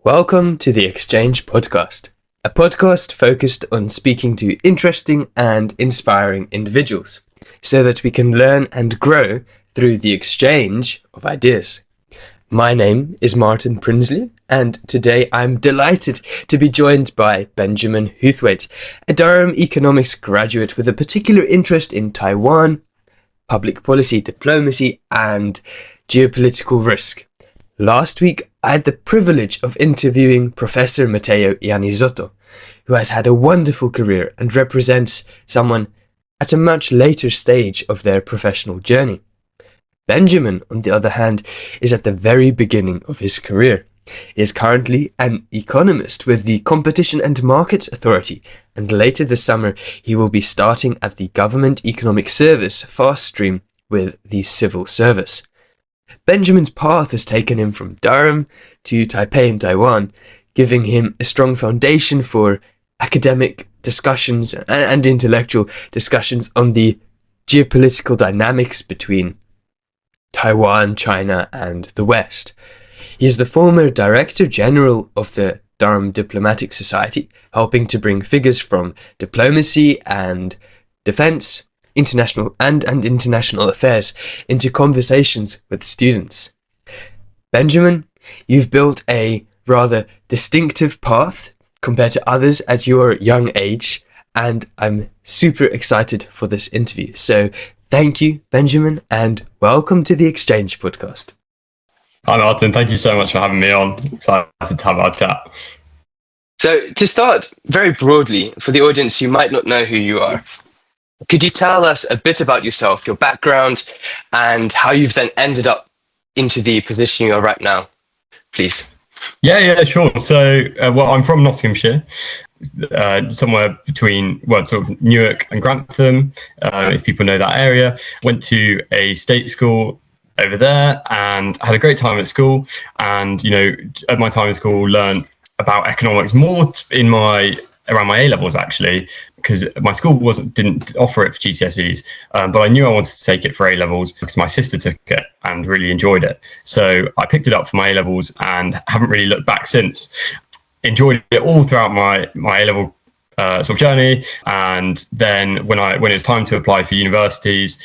Welcome to the Exchange Podcast, a podcast focused on speaking to interesting and inspiring individuals so that we can learn and grow through the exchange of ideas. My name is Martin Prinsley, and today I'm delighted to be joined by Benjamin Huthwaite, a Durham economics graduate with a particular interest in Taiwan, public policy, diplomacy, and geopolitical risk. Last week, I had the privilege of interviewing Professor Matteo Iannisotto, who has had a wonderful career and represents someone at a much later stage of their professional journey. Benjamin, on the other hand, is at the very beginning of his career. He is currently an economist with the Competition and Markets Authority, and later this summer he will be starting at the Government Economic Service fast stream with the Civil Service. Benjamin's path has taken him from Durham to Taipei in Taiwan, giving him a strong foundation for academic discussions and intellectual discussions on the geopolitical dynamics between Taiwan, China, and the West. He is the former Director General of the Durham Diplomatic Society, helping to bring figures from diplomacy and defense, international and international affairs into conversations with students. Benjamin, you've built a rather distinctive path compared to others at your young age, and I'm super excited for this interview. So thank you, Benjamin, and welcome to the Exchange Podcast. Hi Martin, thank you so much for having me on. Excited to have our chat. So to start very broadly, for the audience who might not know who you are, could you tell us a bit about yourself, your background, and how you've then ended up into the position you are right now, please? Yeah, sure. So, I'm from Nottinghamshire, somewhere between, sort of Newark and Grantham, if people know that area. Went to a state school over there and had a great time at school. And, at my time at school, learned about economics more around my A-levels, actually, because my school didn't offer it for GCSEs, but I knew I wanted to take it for A-levels because my sister took it and really enjoyed it. So I picked it up for my A-levels and haven't really looked back since. Enjoyed it all throughout my A-level sort of journey, and then when it was time to apply for universities,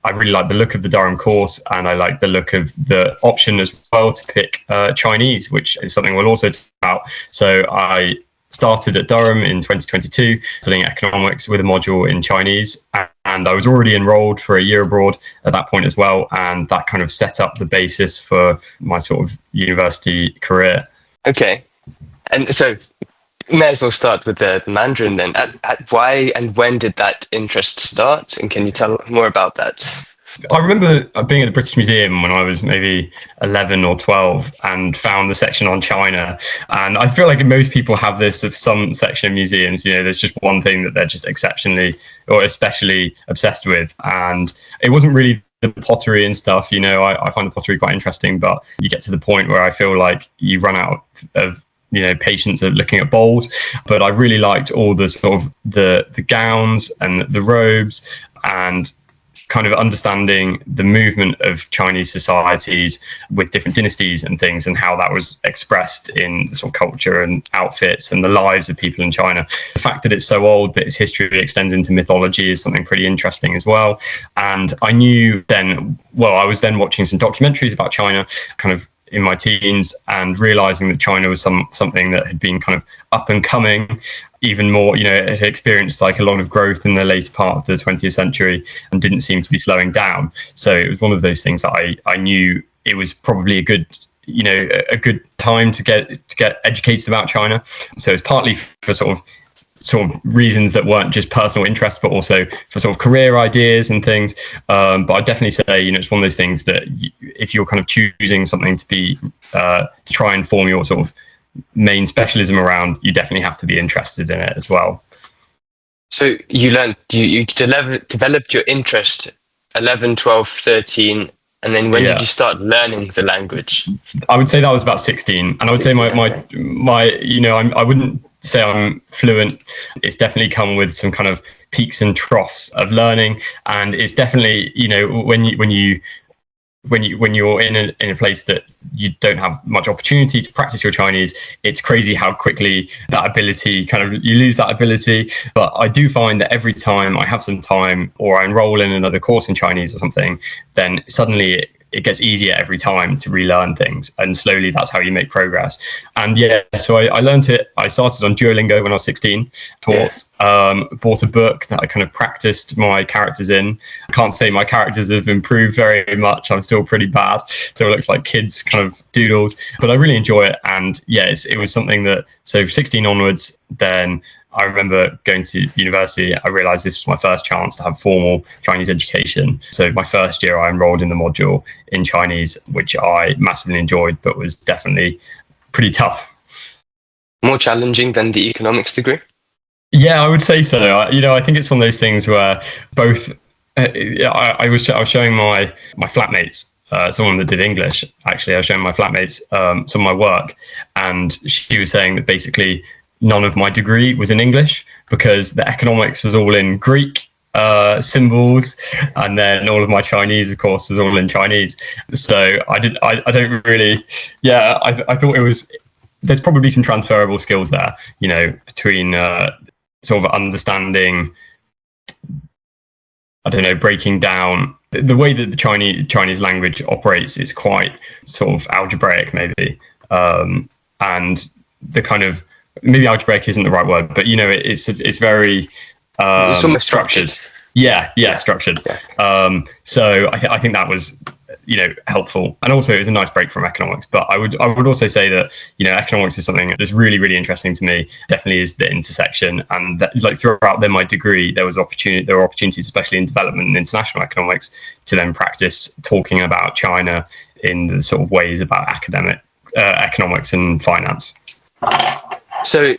I really liked the look of the Durham course, and I liked the look of the option as well to pick Chinese, which is something we'll also talk about. So I started at Durham in 2022, studying economics with a module in Chinese, and I was already enrolled for a year abroad at that point as well, and that kind of set up the basis for my sort of university career. Okay, and so may as well start with the Mandarin then. Why and when did that interest start, and can you tell more about that? I remember being at the British Museum when I was maybe 11 or 12 and found the section on China. And I feel like most people have this of some section of museums, there's just one thing that they're just exceptionally or especially obsessed with. And it wasn't really the pottery and stuff, I find the pottery quite interesting, but you get to the point where I feel like you run out of patience at looking at bowls. But I really liked all the sort of the gowns and the robes, and kind of understanding the movement of Chinese societies with different dynasties and things, and how that was expressed in sort of culture and outfits and the lives of people in China. The fact that it's so old that its history extends into mythology is something pretty interesting as well. And I knew then, I was then watching some documentaries about China kind of in my teens, and realizing that China was something that had been kind of up and coming even more. It had experienced like a lot of growth in the later part of the 20th century and didn't seem to be slowing down. So it was one of those things that I knew it was probably a good time to get educated about China. So it's partly for sort of reasons that weren't just personal interest, but also for sort of career ideas and things. But I'd definitely say, it's one of those things that if you're kind of choosing something to try and form your sort of main specialism around, you definitely have to be interested in it as well. So you developed your interest 11, 12, 13, and then when did you start learning the language? I would say that was about 16, and I would say I wouldn't say I'm fluent. It's definitely come with some kind of peaks and troughs of learning, and it's definitely when you when you're in a place that you don't have much opportunity to practice your Chinese, it's crazy how quickly that ability you lose that ability. But I do find that every time I have some time or I enroll in another course in Chinese or something, then suddenly it gets easier every time to relearn things, and slowly that's how you make progress. And so I learned it. I started on Duolingo when I was 16, bought a book that I kind of practiced my characters in. I can't say my characters have improved very much. I'm still pretty bad, so it looks like kids kind of doodles, but I really enjoy it. And it was something that, so 16 onwards, then I remember going to university, I realized this was my first chance to have formal Chinese education. So my first year, I enrolled in the module in Chinese, which I massively enjoyed, but was definitely pretty tough. More challenging than the economics degree? Yeah, I would say so. I think it's one of those things where both, I was showing my flatmates, someone that did English, actually, I was showing my flatmates some of my work, and she was saying that basically none of my degree was in English because the economics was all in Greek symbols, and then all of my Chinese, of course, was all in Chinese. So I don't really, I thought it was, there's probably some transferable skills there, between sort of understanding, breaking down the way that the Chinese language operates is quite sort of algebraic, maybe, and the kind of, maybe algebraic isn't the right word, but it's very it's almost structured. Structured. Yeah. So I think that was helpful, and also it was a nice break from economics. But I would also say that economics is something that's really, really interesting to me. Definitely is the intersection, and that, like, throughout my degrey there were opportunities, especially in development and international economics, to then practice talking about China in the sort of ways about economics and finance. So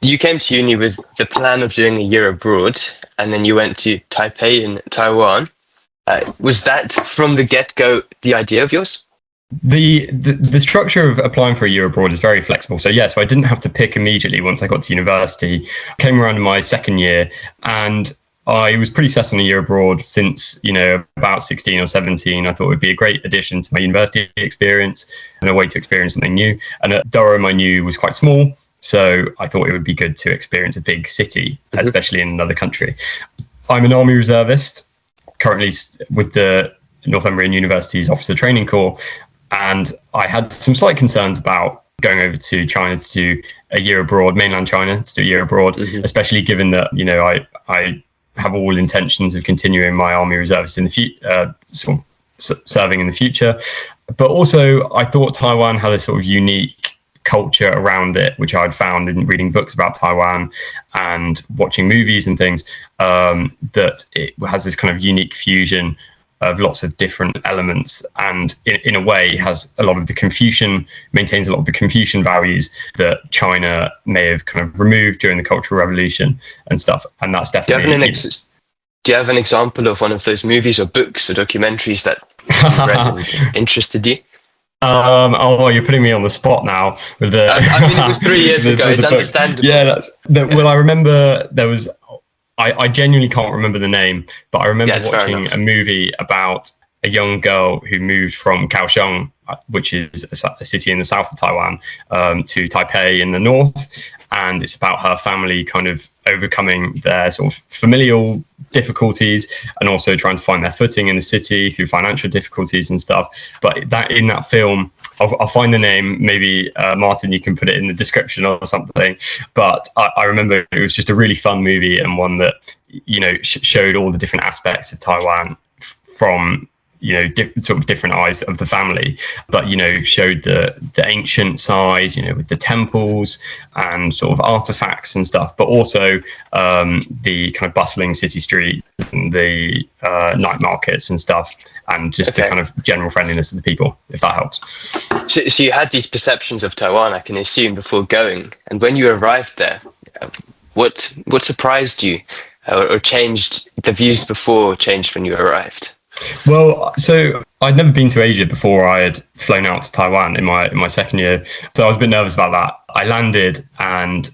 you came to uni with the plan of doing a year abroad, and then you went to Taipei in Taiwan. Was that from the get-go the idea of yours? The structure of applying for a year abroad is very flexible. So I didn't have to pick immediately once I got to university. I came around in my second year, and I was pretty set on a year abroad since, about 16 or 17. I thought it would be a great addition to my university experience and a way to experience something new. And at Durham, I knew was quite small, so I thought it would be good to experience a big city, especially in another country. I'm an Army reservist, currently with the Northumbrian University's Officer Training Corps, and I had some slight concerns about going over to China to do a year abroad, mainland China, to do a year abroad, especially given that I have all intentions of continuing my Army reservist in the future, serving in the future. But also, I thought Taiwan had a sort of unique culture around it, which I'd found in reading books about Taiwan and watching movies and things, that it has this kind of unique fusion of lots of different elements, and in a way maintains a lot of the Confucian values that China may have kind of removed during the Cultural Revolution and stuff. And that's definitely... Do you have an example of one of those movies or books or documentaries that you read and interested you? You're putting me on the spot now with the... it was 3 years ago. It's understandable. Yeah, well, I remember there was... I genuinely can't remember the name, but I remember watching a movie about a young girl who moved from Kaohsiung, which is a city in the south of Taiwan, to Taipei in the north. And it's about her family kind of overcoming their sort of familial difficulties and also trying to find their footing in the city through financial difficulties and stuff. But that in that film, I'll find the name. Maybe Martin, you can put it in the description or something. But I remember it was just a really fun movie, and one that showed all the different aspects of Taiwan from sort of different eyes of the family, but showed the ancient side, with the temples and sort of artifacts and stuff, but also the kind of bustling city street and the night markets and stuff, and just the kind of general friendliness of the people, if that helps. So you had these perceptions of Taiwan, I can assume, before going, and when you arrived there, what surprised you, or changed the views before changed when you arrived? Well, so I'd never been to Asia before I had flown out to Taiwan in my second year, so I was a bit nervous about that. I landed, and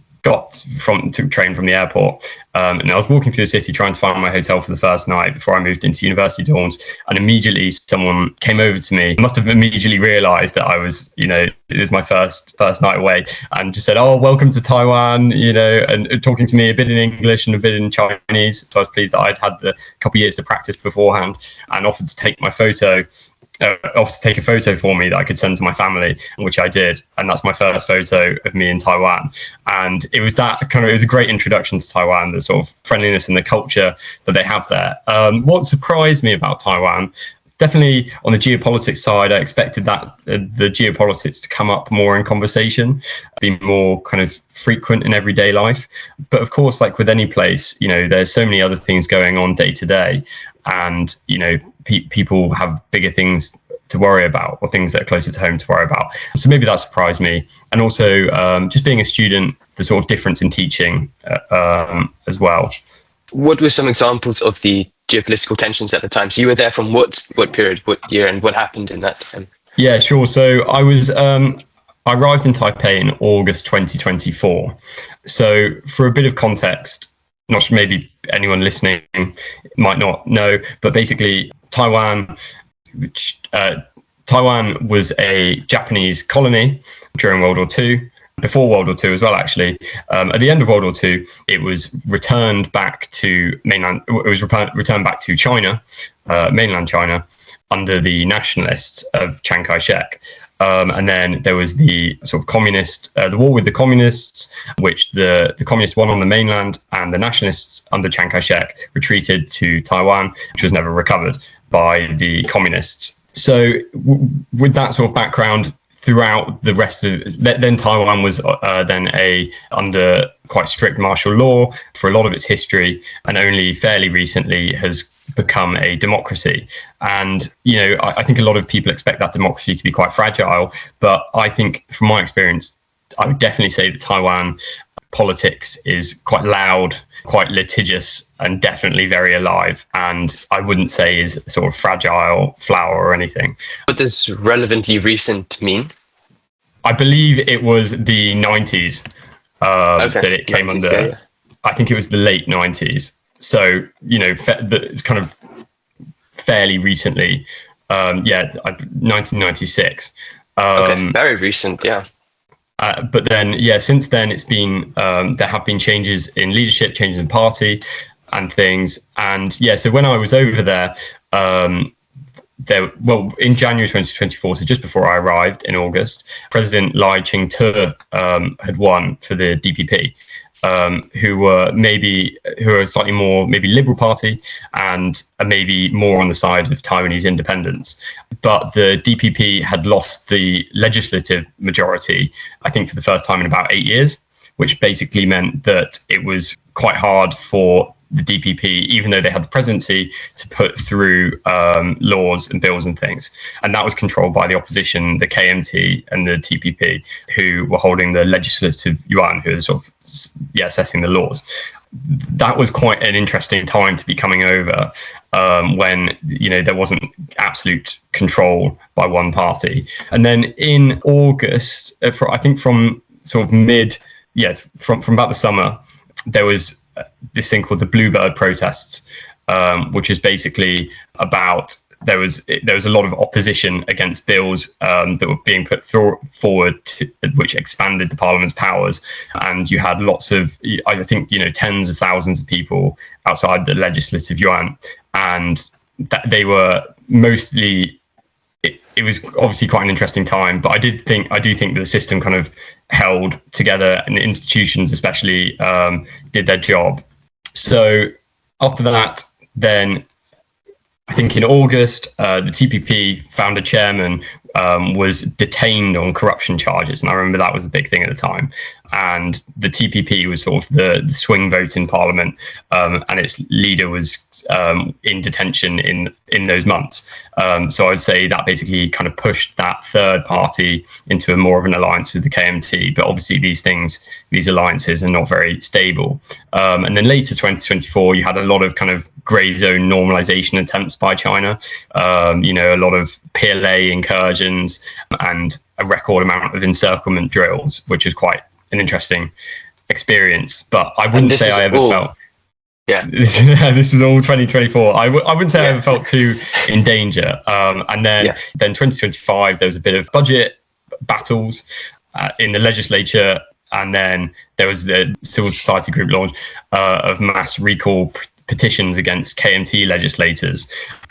took train from the airport, and I was walking through the city trying to find my hotel for the first night before I moved into university dorms, and immediately someone came over to me. I must have immediately realized that I was, it was my first night away, and just said, "Oh, welcome to Taiwan," and talking to me a bit in English and a bit in Chinese. So I was pleased that I'd had the couple of years to practice beforehand, and offered to take my photo. Offered to take a photo for me that I could send to my family, which I did, and that's my first photo of me in Taiwan. And it was it was a great introduction to Taiwan, the sort of friendliness and the culture that they have there. What surprised me about Taiwan, definitely on the geopolitics side, I expected that the geopolitics to come up more in conversation, be more kind of frequent in everyday life. But of course, like with any place, there's so many other things going on day to day, and people have bigger things to worry about, or things that are closer to home to worry about. So maybe that surprised me. And also just being a student, the sort of difference in teaching as well. What were some examples of the geopolitical tensions at the time? So you were there from what period, what year, and what happened in that time? Yeah, sure. So I arrived in Taipei in August 2024. So for a bit of context, not sure, maybe anyone listening might not know, but basically Taiwan was a Japanese colony during World War II, before World War II as well, actually. At the end of World War II, it was returned back to mainland. It was returned back to China, mainland China, under the nationalists of Chiang Kai-shek. And then there was the sort of the war with the communists, which the communists won on the mainland, and the nationalists under Chiang Kai-shek retreated to Taiwan, which was never recovered by the communists. So with that sort of background, throughout the rest of then Taiwan was under quite strict martial law for a lot of its history, and only fairly recently has become a democracy. And I think a lot of people expect that democracy to be quite fragile, but I think from my experience, I would definitely say that Taiwan politics is quite loud, quite litigious, and definitely very alive, and I wouldn't say is sort of fragile flower or anything. What does relevantly recent mean? I believe it was the 90s that it came 90s, under. Yeah. I think it was the late 90s. So, it's kind of fairly recently. 1996. Very recent, yeah. But then, since then it's been, there have been changes in leadership, changes in party and things. And so when I was over there, in January 2024, so just before I arrived in August, President Lai Ching-te had won for the DPP, who are a slightly more maybe liberal party and maybe more on the side of Taiwanese independence. But the DPP had lost the legislative majority, I think, for the first time in about 8 years, which basically meant that it was quite hard for the DPP, even though they had the presidency, to put through laws and bills and things. And that was controlled by the opposition, the KMT and the TPP, who were holding the legislative yuan, who was sort of setting the laws. That was quite an interesting time to be coming over, when there wasn't absolute control by one party. And then in August, I think from sort of from about the summer, there was this thing called the Bluebird protests, which is basically about there was a lot of opposition against bills that were being put forward which expanded the parliament's powers, and you had lots of, I think, tens of thousands of people outside the legislative yuan, and that they were mostly. It was obviously quite an interesting time, but I do think that the system kind of held together, and the institutions especially did their job. So after that, then I think in August, the TPP founder chairman was detained on corruption charges, and I remember that was a big thing at the time. And the TPP was sort of the swing vote in parliament, and its leader was in detention in those months. So I would say that basically kind of pushed that third party into more of an alliance with the KMT. But obviously these alliances are not very stable. And then later 2024, you had a lot of kind of grey zone normalization attempts by China. A lot of PLA incursions and a record amount of encirclement drills, which is quite an interesting experience, but I And wouldn't this say is I ever all, felt. yeah, This is all 2024. I wouldn't say I yeah, ever felt too in danger. And yeah. then 2025, there was a bit of budget battles in the legislature, and then there was the civil society group launch of mass recall petitions against KMT legislators,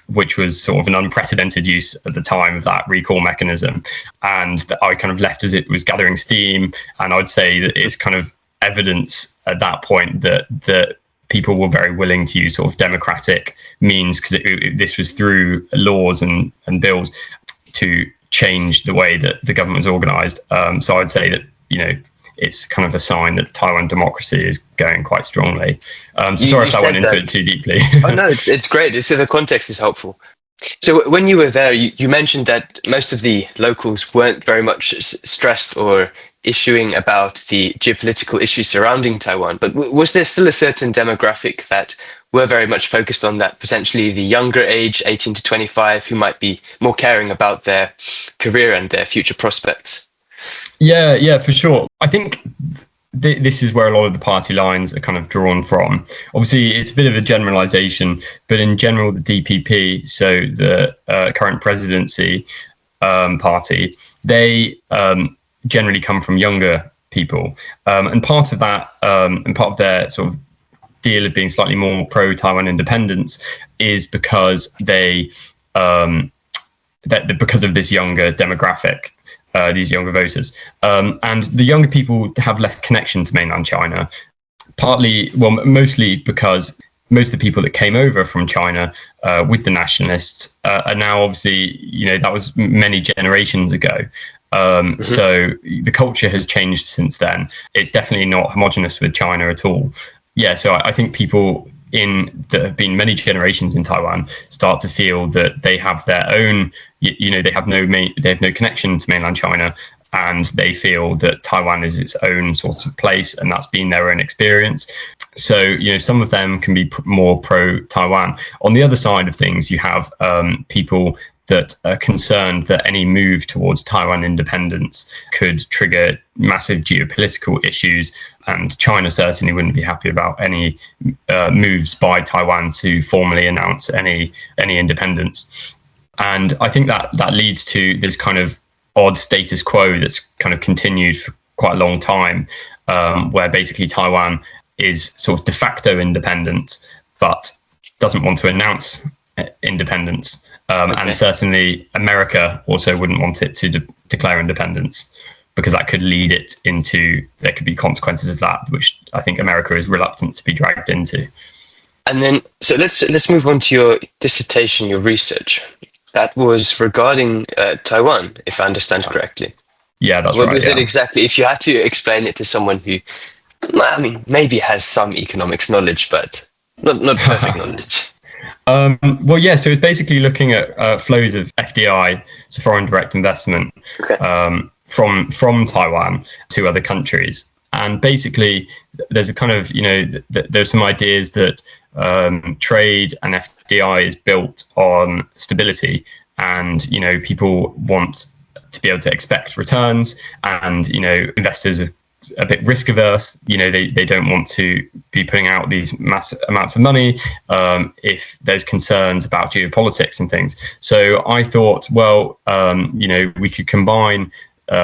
which was sort of an unprecedented use at the time of that recall mechanism. And I kind of left as it was gathering steam, and I'd say that it's kind of evidence at that point that people were very willing to use sort of democratic means, because this was through laws and bills to change the way that the government was organized. So I'd say that, it's kind of a sign that Taiwan democracy is going quite strongly. So sorry if I went into it too deeply. Oh no, it's great. So the context is helpful. So when you were there, you mentioned that most of the locals weren't very much stressed or issuing about the geopolitical issues surrounding Taiwan, but was there still a certain demographic that were very much focused on that, potentially the younger age, 18 to 25, who might be more caring about their career and their future prospects? Yeah, for sure. I think this is where a lot of the party lines are kind of drawn from. Obviously, it's a bit of a generalization, but in general, the DPP, so the current presidency party, they generally come from younger people. And part of that, and part of their sort of deal of being slightly more pro-Taiwan independence is because because of this younger demographic. These younger voters. And the younger people have less connection to mainland China, mostly because most of the people that came over from China with the nationalists are now obviously, that was many generations ago. So the culture has changed since then. It's definitely not homogenous with China at all. Yeah, so I think people that have been many generations in Taiwan start to feel that they have their own, they have no connection to mainland China, and they feel that Taiwan is its own sort of place, and that's been their own experience. So, some of them can be more pro-Taiwan. On the other side of things, you have people that are concerned that any move towards Taiwan independence could trigger massive geopolitical issues, and China certainly wouldn't be happy about any moves by Taiwan to formally announce any independence. And I think that leads to this kind of odd status quo that's kind of continued for quite a long time, where basically Taiwan is sort of de facto independent, but doesn't want to announce independence. And certainly America also wouldn't want it to declare independence, because that could lead it into, there could be consequences of that, which I think America is reluctant to be dragged into. And then, so let's move on to your dissertation, your research. That was regarding Taiwan, if I understand correctly. Yeah, that's What right. was it exactly? If you had to explain it to someone who, maybe has some economics knowledge, but not perfect knowledge. So it's basically looking at flows of FDI, so foreign direct investment, from Taiwan to other countries. And basically, there's a kind of, there's some ideas that trade and FDI is built on stability, and, people want to be able to expect returns, and, investors are a bit risk averse. They don't want to be putting out these massive amounts of money if there's concerns about geopolitics and things. So I thought, we could combine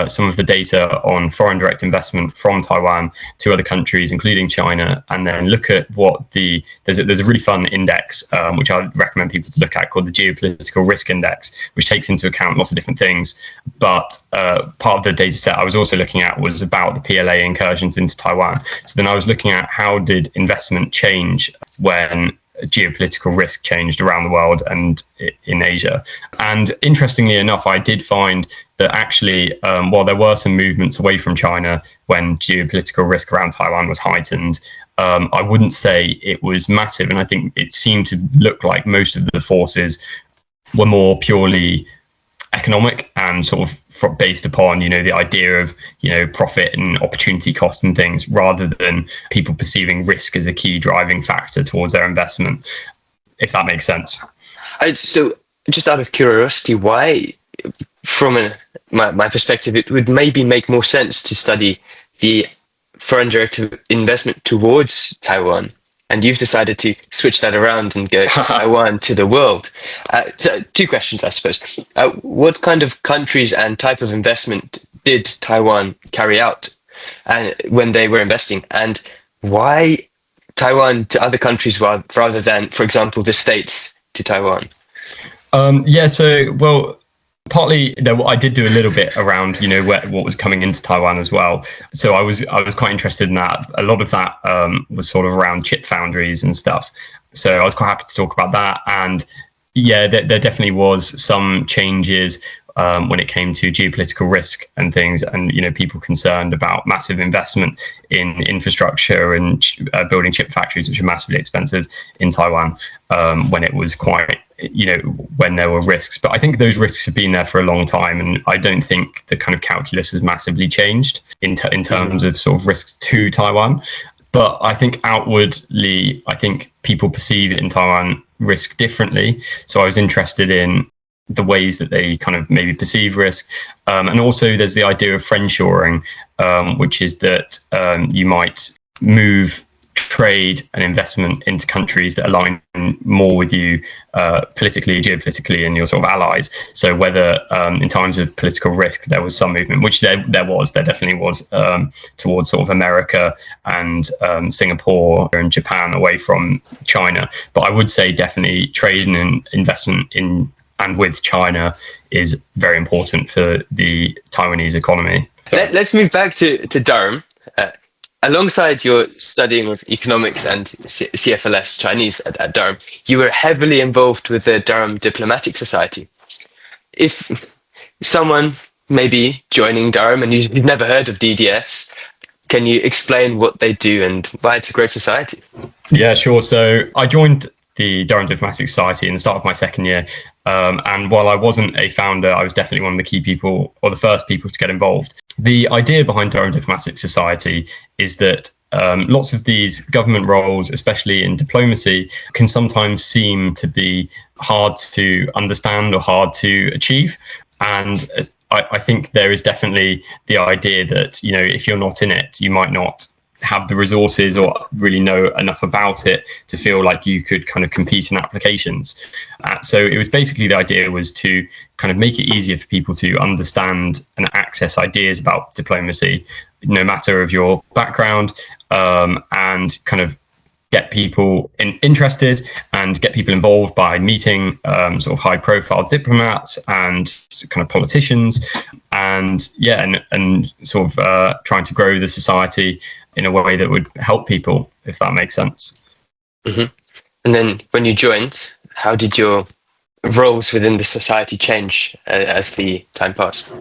some of the data on foreign direct investment from Taiwan to other countries, including China, and then look at what there's a really fun index, which I would recommend people to look at, called the Geopolitical Risk Index, which takes into account lots of different things. But part of the data set I was also looking at was about the PLA incursions into Taiwan. So then I was looking at how did investment change when geopolitical risk changed around the world and in Asia. And interestingly enough, I did find that actually, while there were some movements away from China when geopolitical risk around Taiwan was heightened, I wouldn't say it was massive. And I think it seemed to look like most of the forces were more purely economic and sort of based upon, the idea of, profit and opportunity cost and things, rather than people perceiving risk as a key driving factor towards their investment, if that makes sense. So just out of curiosity, why, from my perspective, it would maybe make more sense to study the foreign direct investment towards Taiwan. And you've decided to switch that around and go Taiwan to the world. So two questions, I suppose. What kind of countries and type of investment did Taiwan carry out when they were investing? And why Taiwan to other countries rather than, for example, the States to Taiwan? Partly, I did do a little bit around, what was coming into Taiwan as well. So I was quite interested in that. A lot of that was sort of around chip foundries and stuff. So I was quite happy to talk about that. And yeah, there definitely was some changes when it came to geopolitical risk and things, and people concerned about massive investment in infrastructure and building chip factories, which are massively expensive in Taiwan, when it was quite, when there were risks. But I think those risks have been there for a long time, and I don't think the kind of calculus has massively changed in terms of sort of risks to Taiwan. But I think outwardly, I think people perceive in Taiwan risk differently. So I was interested in the ways that they kind of maybe perceive risk. And also there's the idea of friendshoring, which is that you might move trade and investment into countries that align more with you politically, geopolitically, and your sort of allies. So whether in times of political risk there was some movement, which there definitely was, towards sort of America and Singapore and Japan away from China. But I would say definitely trade and investment in and with China is very important for the Taiwanese economy. Let's move back to Durham. Alongside your studying of economics and CFLS Chinese at Durham, you were heavily involved with the Durham Diplomatic Society. If someone may be joining Durham and you've never heard of DDS, can you explain what they do and why it's a great society? Yeah, sure. So I joined the Durham Diplomatic Society in the start of my second year. And while I wasn't a founder, I was definitely one of the key people, or the first people to get involved. The idea behind Durham Diplomatic Society is that lots of these government roles, especially in diplomacy, can sometimes seem to be hard to understand or hard to achieve. And I think there is definitely the idea that, if you're not in it, you might not have the resources or really know enough about it to feel like you could kind of compete in applications. So it was basically, the idea was to kind of make it easier for people to understand and access ideas about diplomacy, no matter of your background, and kind of get people interested and get people involved by meeting sort of high profile diplomats and kind of politicians, and sort of trying to grow the society in a way that would help people, if that makes sense. Mm-hmm. And then when you joined, how did your roles within the society change as the time passed?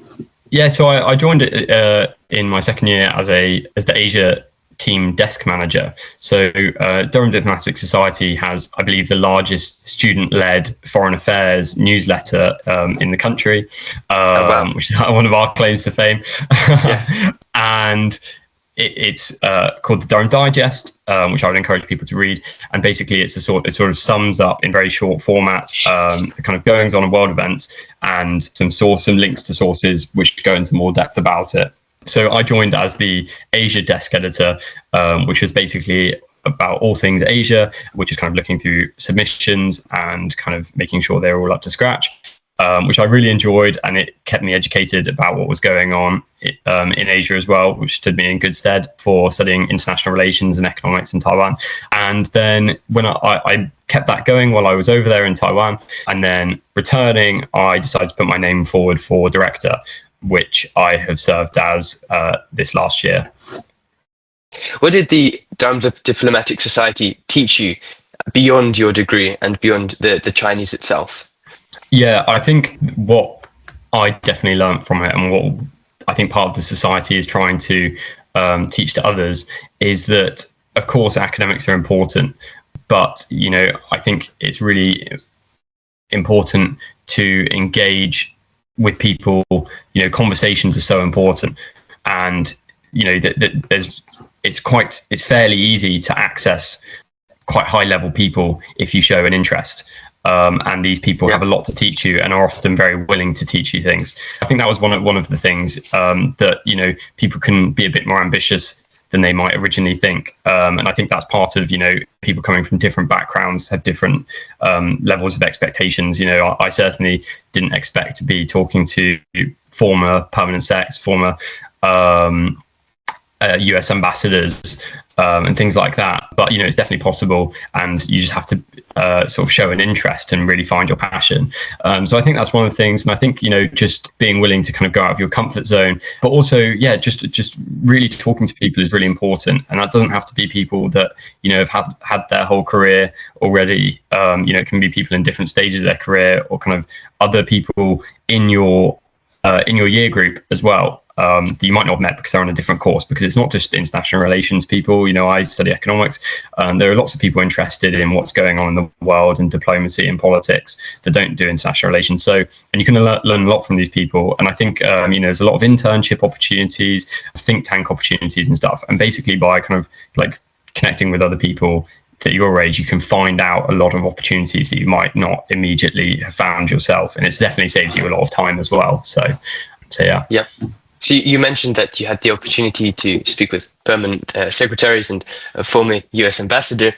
Yeah, so I joined it in my second year as the Asia team desk manager. So Durham Diplomatic Society has, I believe, the largest student-led foreign affairs newsletter in the country, which is one of our claims to fame. Yeah. And it's called the Durham Digest, which I would encourage people to read. And basically, it sort of sums up in very short formats the kind of goings on of world events and some links to sources which go into more depth about it. So I joined as the Asia desk editor, which was basically about all things Asia, which is kind of looking through submissions and kind of making sure they're all up to scratch, which I really enjoyed, and it kept me educated about what was going on in Asia as well, which stood me in good stead for studying international relations and economics in Taiwan. And then when I kept that going while I was over there in Taiwan, and then returning, I decided to put my name forward for director, which I have served as this last year. What did the Durham Diplomatic Society teach you beyond your degree and beyond the Chinese itself? Yeah, I think what I definitely learned from it, and what I think part of the society is trying to teach to others, is that, of course, academics are important, but, I think it's really important to engage with people. Conversations are so important, and it's fairly easy to access quite high level people if you show an interest, and these people have a lot to teach you and are often very willing to teach you things. I think that was one of the things that people can be a bit more ambitious than they might originally think. And I think that's part of, people coming from different backgrounds have different levels of expectations. I certainly didn't expect to be talking to former permanent secretaries, former US ambassadors, and things like that. But it's definitely possible, and you just have to sort of show an interest and really find your passion. So I think that's one of the things, and I think just being willing to kind of go out of your comfort zone, but also just really talking to people is really important. And that doesn't have to be people that have had their whole career already. It can be people in different stages of their career, or kind of other people in your year group as well. That you might not have met because they're on a different course, because it's not just international relations people. I study economics. There are lots of people interested in what's going on in the world and diplomacy and politics that don't do international relations. So, and you can learn a lot from these people. And I think, there's a lot of internship opportunities, think tank opportunities and stuff. And basically by kind of like connecting with other people at your age, you can find out a lot of opportunities that you might not immediately have found yourself. And it definitely saves you a lot of time as well. So yeah. Yep. So you mentioned that you had the opportunity to speak with permanent secretaries and a former US ambassador.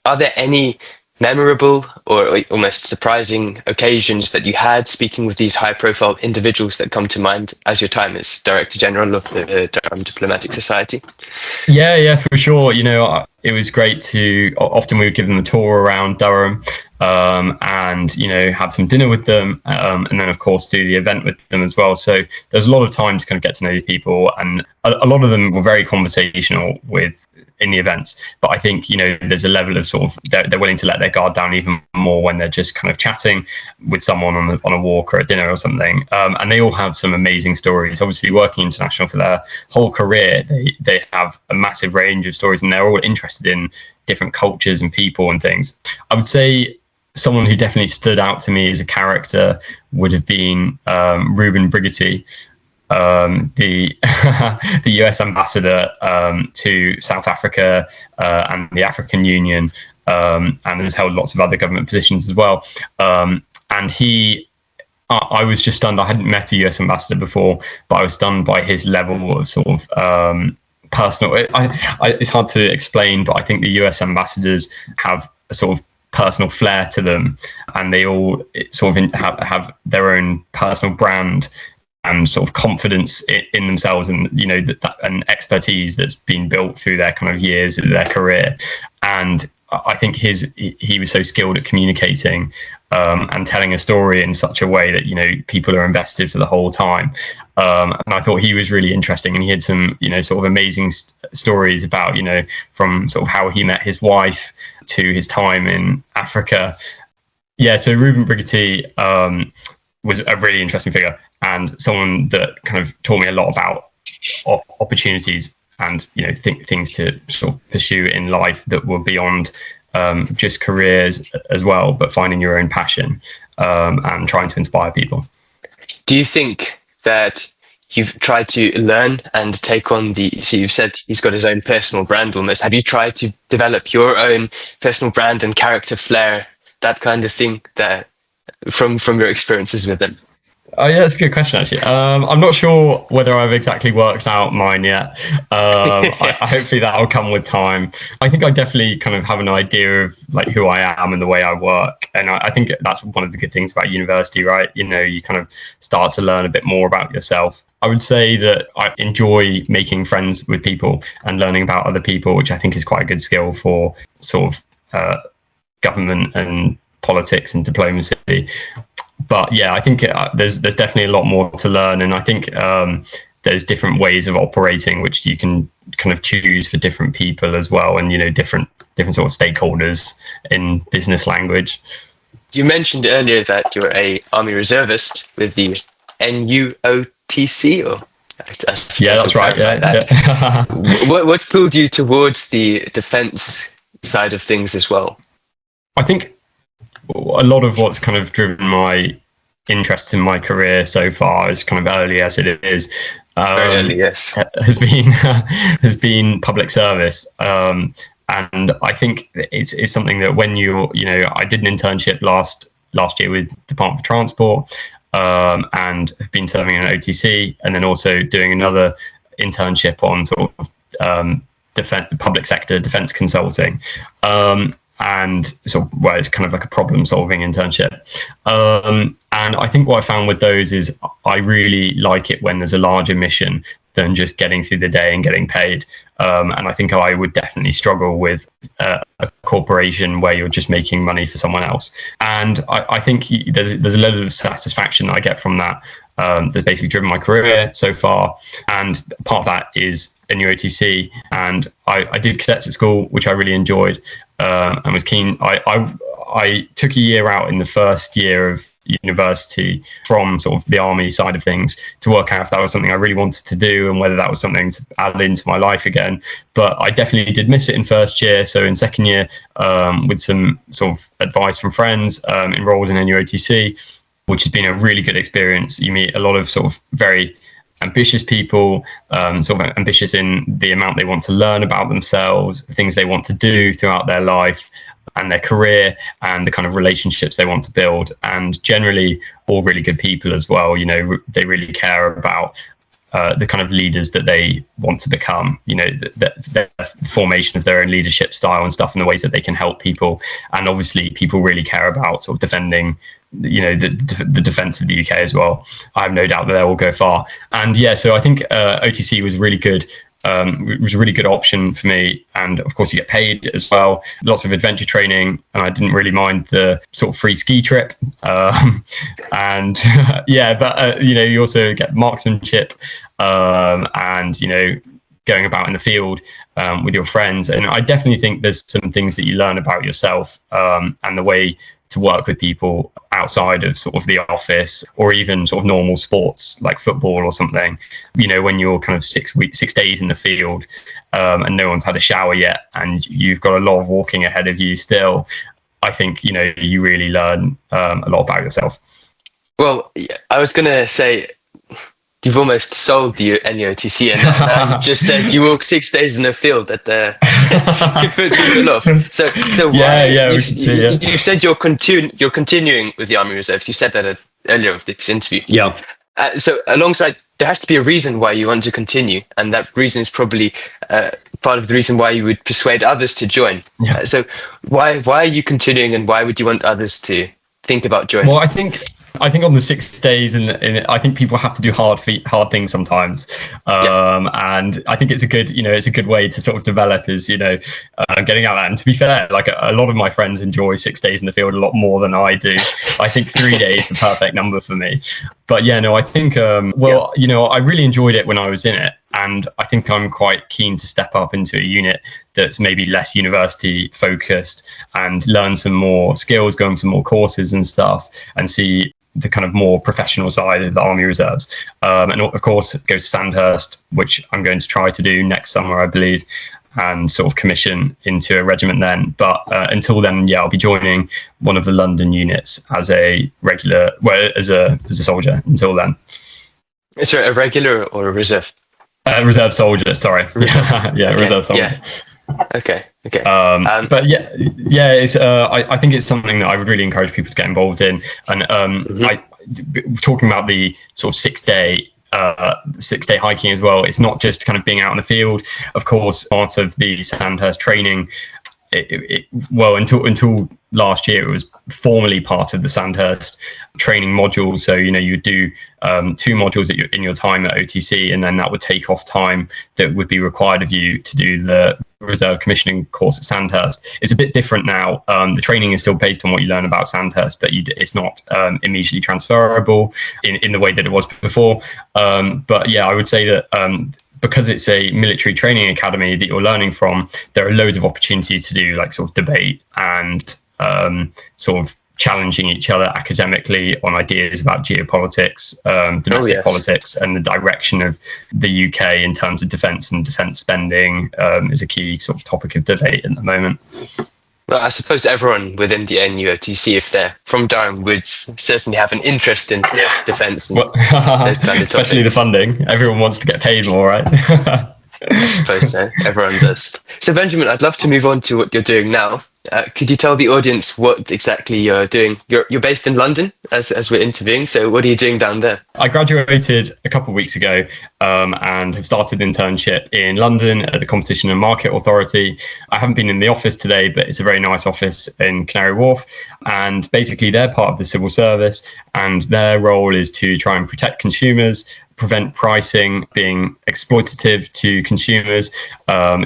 Are there any memorable or almost surprising occasions that you had speaking with these high-profile individuals that come to mind as your time as Director General of the Durham Diplomatic Society? Yeah, for sure. It was great to, often we would give them a tour around Durham, and have some dinner with them, and then of course do the event with them as well. So there's a lot of time to kind of get to know these people, and a lot of them were very conversational in the events. But I think there's a level of sort of they're willing to let their guard down even more when they're just kind of chatting with someone on a walk or a dinner or something. And they all have some amazing stories. Obviously, working international for their whole career, they have a massive range of stories, and they're all interested in different cultures and people and things. I would say someone who definitely stood out to me as a character would have been Ruben Brigetti, the the US ambassador to South Africa and the African Union, and has held lots of other government positions as well. And I was just stunned. I hadn't met a US ambassador before, but I was stunned by his level of sort of personal. It's hard to explain, but I think the US ambassadors have a sort of personal flair to them, and they all sort of have their own personal brand and sort of confidence in themselves, and that and expertise that's been built through their kind of years of their career. And I think he was so skilled at communicating and telling a story in such a way that people are invested for the whole time. And I thought he was really interesting, and he had some sort of amazing stories about from sort of how he met his wife to his time in Africa. Yeah, so Ruben Brigetti was a really interesting figure, and someone that kind of taught me a lot about opportunities and things to sort of pursue in life that were beyond just careers as well, but finding your own passion and trying to inspire people. Do you think that you've tried to learn and take on so you've said he's got his own personal brand almost. Have you tried to develop your own personal brand and character flair, that kind of thing, that from your experiences with him? Oh yeah, that's a good question actually. I'm not sure whether I've exactly worked out mine yet. Hopefully that'll come with time. I think I definitely kind of have an idea of like who I am and the way I work, and I think that's one of the good things about university, right? You kind of start to learn a bit more about yourself. I would say that I enjoy making friends with people and learning about other people, which I think is quite a good skill for sort of government and politics and diplomacy. But yeah, I think there's definitely a lot more to learn, and I think there's different ways of operating which you can kind of choose for different people as well, and different sort of stakeholders in business language. You mentioned earlier that you're a Army reservist with the NUOTC, or yeah, that's right. Yeah. What pulled you towards the defence side of things as well? I think a lot of what's kind of driven my interest in my career so far, as kind of early as it is, very early, yes, has been public service. And I think it's something that when I did an internship last year with Department for Transport, and have been serving in OTC, and then also doing another internship on sort of public sector defense consulting. And so well, it's kind of like a problem solving internship. And I think what I found with those is I really like it when there's a larger mission than just getting through the day and getting paid. And I think I would definitely struggle with a corporation where you're just making money for someone else. And I think there's a lot of satisfaction that I get from that. That's basically driven my career so far. And part of that is a new OTC. And I did cadets at school, which I really enjoyed, and was keen. I took a year out in the first year of university from sort of the army side of things to work out if that was something I really wanted to do and whether that was something to add into my life again. But I definitely did miss it in first year. So in second year, with some sort of advice from friends, enrolled in a new OTC, which has been a really good experience. You meet a lot of sort of very ambitious people, sort of ambitious in the amount they want to learn about themselves, the things they want to do throughout their life and their career, and the kind of relationships they want to build. And generally all really good people as well. You know, they really care about the kind of leaders that they want to become, you know, the formation of their own leadership style and stuff, and the ways that they can help people. And obviously people really care about sort of defending, you know, the defense of the UK as well. I have no doubt that they will go far. And yeah, so I think OTC was really good. It was a really good option for me. And of course you get paid as well, lots of adventure training, and I didn't really mind the sort of free ski trip. And yeah, but you know, you also get marksmanship, and you know, going about in the field with your friends. And I definitely think there's some things that you learn about yourself, and the way to work with people outside of sort of the office, or even sort of normal sports like football or something. You know, when you're kind of 6 days in the field, and no one's had a shower yet, and you've got a lot of walking ahead of you still, I think, you know, you really learn a lot about yourself. Well, I was going to say, you've almost sold the NUOTC, and now you've just said you walk 6 days in the field at the you put people off. So why? We should see. Yeah. You said you're continuing with the Army Reserves. You said that earlier of this interview. Yeah. So alongside, there has to be a reason why you want to continue, and that reason is probably part of the reason why you would persuade others to join. Yeah. So why are you continuing, and why would you want others to think about joining? Well, I think on the 6 days, and I think people have to do hard things sometimes. And I think it's a good way to sort of develop is, you know, getting out there. And to be fair, like a lot of my friends enjoy 6 days in the field a lot more than I do. I think 3 days is the perfect number for me. But yeah, no, I think, you know, I really enjoyed it when I was in it. And I think I'm quite keen to step up into a unit that's maybe less university focused and learn some more skills, go on some more courses and stuff, and see the kind of more professional side of the Army Reserves. And of course, go to Sandhurst, which I'm going to try to do next summer, I believe, and sort of commission into a regiment then. But until then, yeah, I'll be joining one of the London units as a regular, well, as a soldier until then. Is there a regular or a reserve? Reserve soldier, sorry. Reserve. Yeah, Okay. reserve soldier. Yeah. Okay. But it's I think it's something that I would really encourage people to get involved in. And talking about the sort of 6 day hiking as well, it's not just kind of being out in the field. Of course, part of the Sandhurst training, until last year, it was formally part of the Sandhurst training modules. So, you know, you do 2 modules in your time at OTC, and then that would take off time that would be required of you to do the reserve commissioning course at Sandhurst. It's a bit different now. The training is still based on what you learn about Sandhurst, but it's not immediately transferable in the way that it was before. But yeah, I would say that because it's a military training academy that you're learning from, there are loads of opportunities to do like sort of debate and sort of challenging each other academically on ideas about geopolitics, domestic politics, and the direction of the UK in terms of defence and defence spending is a key sort of topic of debate at the moment. Well, I suppose everyone within the NUOTC, if they're from Durham, would certainly have an interest in defence and those kind of topics. Especially the funding. Everyone wants to get paid more, right? I suppose so. Everyone does. So, Benjamin, I'd love to move on to what you're doing now. Could you tell the audience what exactly you're doing? You're based in London as we're interviewing. So what are you doing down there? I graduated a couple of weeks ago and have started an internship in London at the Competition and Market Authority. I haven't been in the office today, but it's a very nice office in Canary Wharf. And basically, they're part of the civil service, and their role is to try and protect consumers, prevent pricing being exploitative to consumers,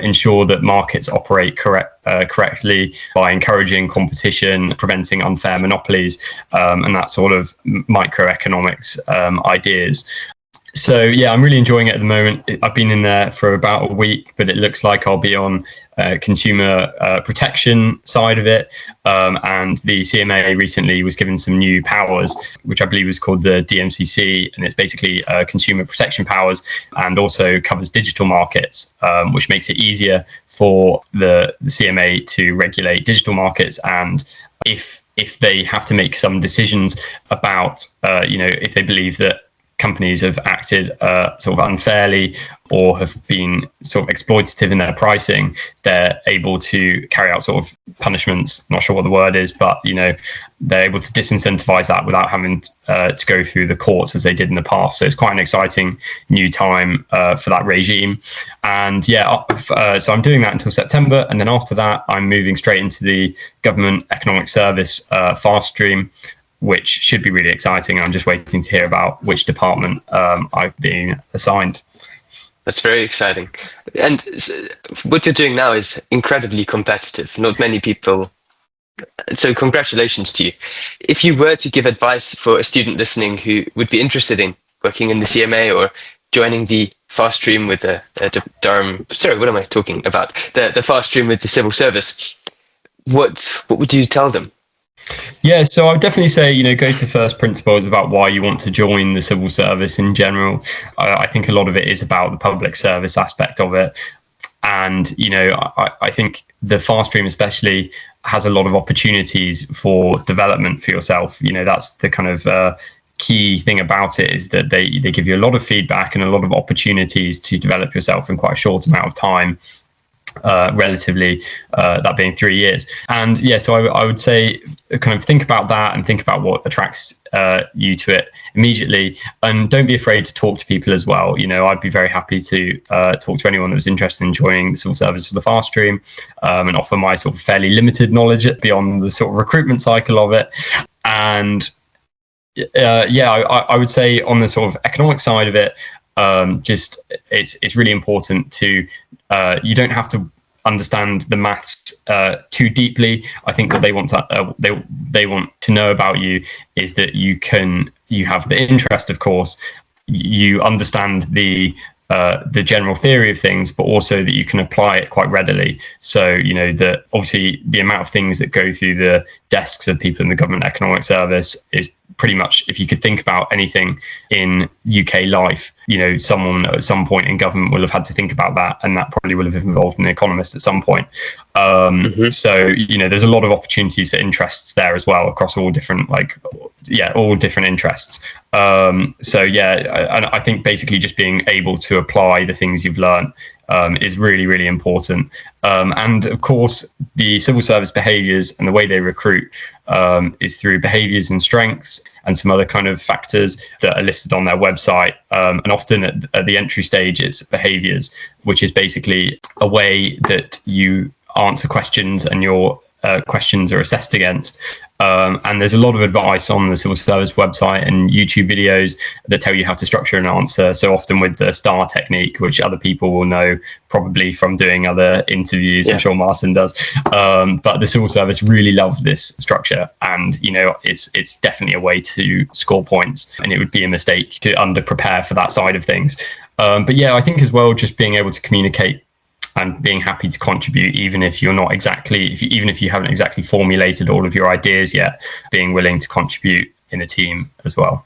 ensure that markets operate correctly by encouraging competition, preventing unfair monopolies, and that sort of microeconomics ideas. So yeah, I'm really enjoying it at the moment. I've been in there for about a week, but it looks like I'll be on consumer protection side of it. And the CMA recently was given some new powers, which I believe is called the DMCC, and it's basically consumer protection powers, and also covers digital markets, which makes it easier for the CMA to regulate digital markets. And if they have to make some decisions about, if they believe that companies have acted sort of unfairly or have been sort of exploitative in their pricing, they're able to carry out sort of punishments. Not sure what the word is, but they're able to disincentivize that without having to go through the courts as they did in the past. So it's quite an exciting new time for that regime. And yeah, so I'm doing that until September, and then after that, I'm moving straight into the government economic service fast stream, which should be really exciting. I'm just waiting to hear about which department I've been assigned. That's very exciting. And what you're doing now is incredibly competitive. Not many people. So congratulations to you. If you were to give advice for a student listening who would be interested in working in the CMA or joining the fast stream with the Durham, sorry, what am I talking about? The fast stream with the civil service, what would you tell them? Yeah, so I would definitely say, go to first principles about why you want to join the civil service in general. I think a lot of it is about the public service aspect of it. And, I think the fast stream especially has a lot of opportunities for development for yourself. That's the kind of key thing about it, is that they give you a lot of feedback and a lot of opportunities to develop yourself in quite a short amount of time. Relatively, that being 3 years. And yeah, so I would say kind of think about that and think about what attracts you to it immediately, and don't be afraid to talk to people as well. I'd be very happy to talk to anyone that was interested in joining the civil service for the fast stream, and offer my sort of fairly limited knowledge beyond the sort of recruitment cycle of it. And I would say on the sort of economic side of it, just it's really important to you don't have to understand the maths too deeply. I think what they want to they want to know about you is that you have the interest, of course, you understand the general theory of things, but also that you can apply it quite readily. So that obviously the amount of things that go through the desks of people in the government economic service is pretty much, if you could think about anything in UK life, someone at some point in government will have had to think about that, and that probably will have involved an economist at some point. So there's a lot of opportunities for interests there as well, across all different all different interests. So yeah, and I think basically just being able to apply the things you've learned is really, really important. And of course, the civil service behaviours and the way they recruit is through behaviours and strengths and some other kind of factors that are listed on their website. And often at the entry stage, it's behaviours, which is basically a way that you answer questions and your questions are assessed against. And there's a lot of advice on the civil service website and YouTube videos that tell you how to structure an answer. So often with the STAR technique, which other people will know probably from doing other interviews. Yeah. I'm sure Martin does. But the civil service really love this structure, and it's definitely a way to score points. And it would be a mistake to under prepare for that side of things. But yeah, I think as well, just being able to communicate and being happy to contribute, even if you're not exactly, even if you haven't exactly formulated all of your ideas yet, being willing to contribute in a team as well.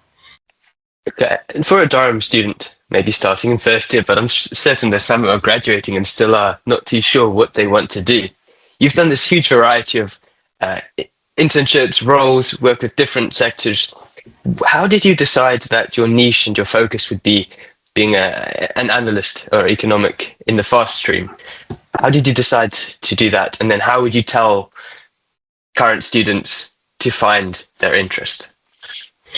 Okay, and for a Durham student, maybe starting in first year, but I'm certain there's some who are graduating and still are not too sure what they want to do. You've done this huge variety of internships, roles, work with different sectors. How did you decide that your niche and your focus would be being an analyst or economic in the fast stream? How did you decide to do that? And then how would you tell current students to find their interest?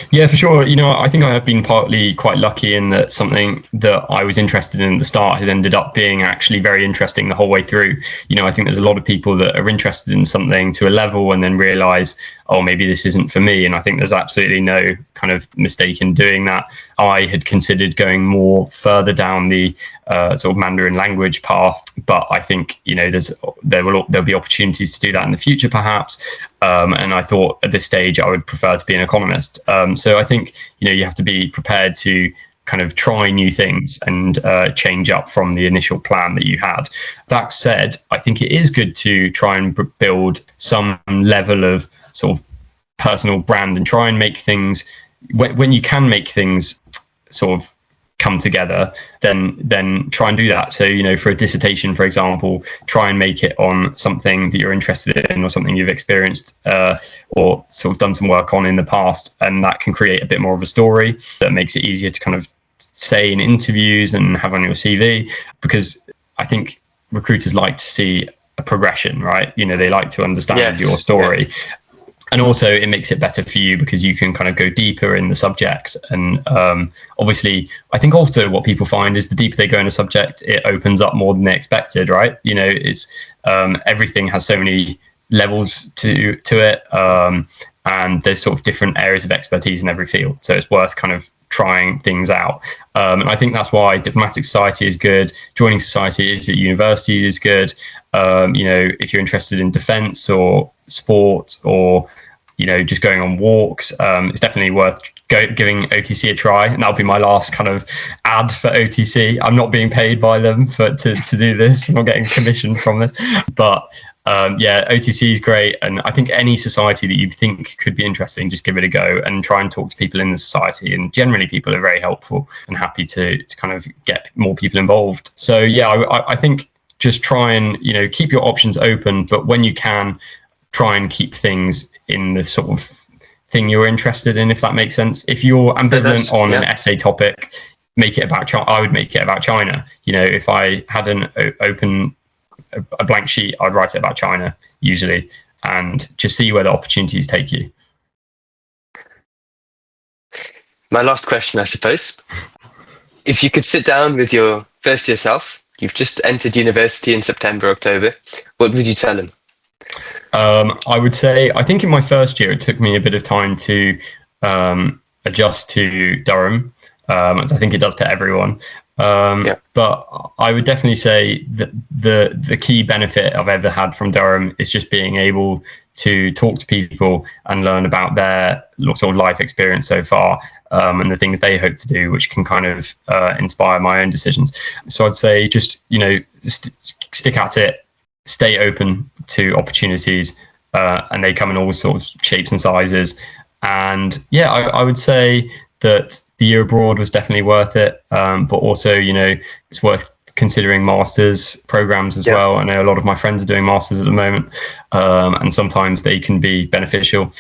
Yeah, for sure. I think I have been partly quite lucky in that something that I was interested in at the start has ended up being actually very interesting the whole way through. I think there's a lot of people that are interested in something to a level and then realize, oh, maybe this isn't for me. And I think there's absolutely no kind of mistake in doing that. I had considered going more further down the sort of Mandarin language path, but I think there'll be opportunities to do that in the future, perhaps. And I thought at this stage I would prefer to be an economist. So I think you have to be prepared to kind of try new things and change up from the initial plan that you had. That said, I think it is good to try and build some level of sort of personal brand and try and make things, when you can make things sort of come together, then try and do that. So for a dissertation, for example, try and make it on something that you're interested in or something you've experienced or sort of done some work on in the past, and that can create a bit more of a story that makes it easier to kind of say in interviews and have on your CV, because I think recruiters like to see a progression, right? They like to understand your story. Yeah. And also it makes it better for you because you can kind of go deeper in the subject. And obviously, I think also what people find is the deeper they go in a subject, it opens up more than they expected, right? It's everything has so many levels to it. And there's sort of different areas of expertise in every field. So it's worth kind of trying things out. And I think that's why diplomatic society is good. Joining societies at universities is good. If you're interested in defense or sports or just going on walks, it's definitely worth giving OTC a try. And that'll be my last kind of ad for OTC. I'm not being paid by them to do this. I'm not getting commission from this, but OTC is great. And I think any society that you think could be interesting, just give it a go and try and talk to people in the society. And generally people are very helpful and happy to kind of get more people involved. So I think just try and keep your options open, but when you can, try and keep things in the sort of thing you're interested in, if that makes sense. If you're ambivalent on an essay topic, make it about China. I would make it about China. If I had a blank sheet, I'd write it about China usually, and just see where the opportunities take you. My last question, I suppose. If you could sit down with your first year self, you've just entered university in September, October, what would you tell him? I would say, I think in my first year, it took me a bit of time to adjust to Durham, as I think it does to everyone. But I would definitely say that the key benefit I've ever had from Durham is just being able to talk to people and learn about their sort of life experience so far, and the things they hope to do, which can kind of inspire my own decisions. So I'd say just stick at it. Stay open to opportunities, and they come in all sorts of shapes and sizes. And I would say that the year abroad was definitely worth it, but also it's worth considering masters programs as well. I know a lot of my friends are doing masters at the moment, and sometimes they can be beneficial,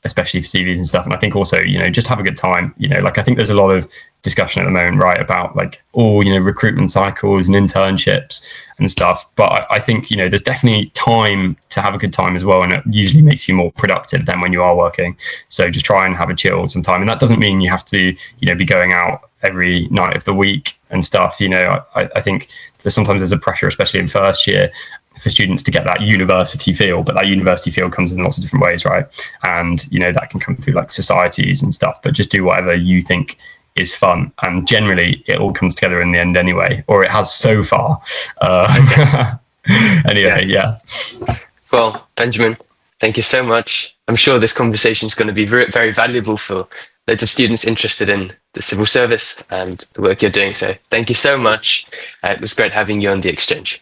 especially for CVs and stuff. And I think also just have a good time. I think there's a lot of discussion at the moment, right, about recruitment cycles and internships and stuff, but I think there's definitely time to have a good time as well, and it usually makes you more productive than when you are working. So just try and have a chill some time, and that doesn't mean you have to be going out every night of the week and stuff. I think there's a pressure, especially in first year, for students to get that university feel, but that university feel comes in lots of different ways, right? And that can come through like societies and stuff, but just do whatever you think is fun, and generally it all comes together in the end anyway, or it has so far. Well, Benjamin, thank you so much. I'm sure this conversation is going to be very, very valuable for loads of students interested in the civil service and the work you're doing. So thank you so much. It was great having you on the exchange.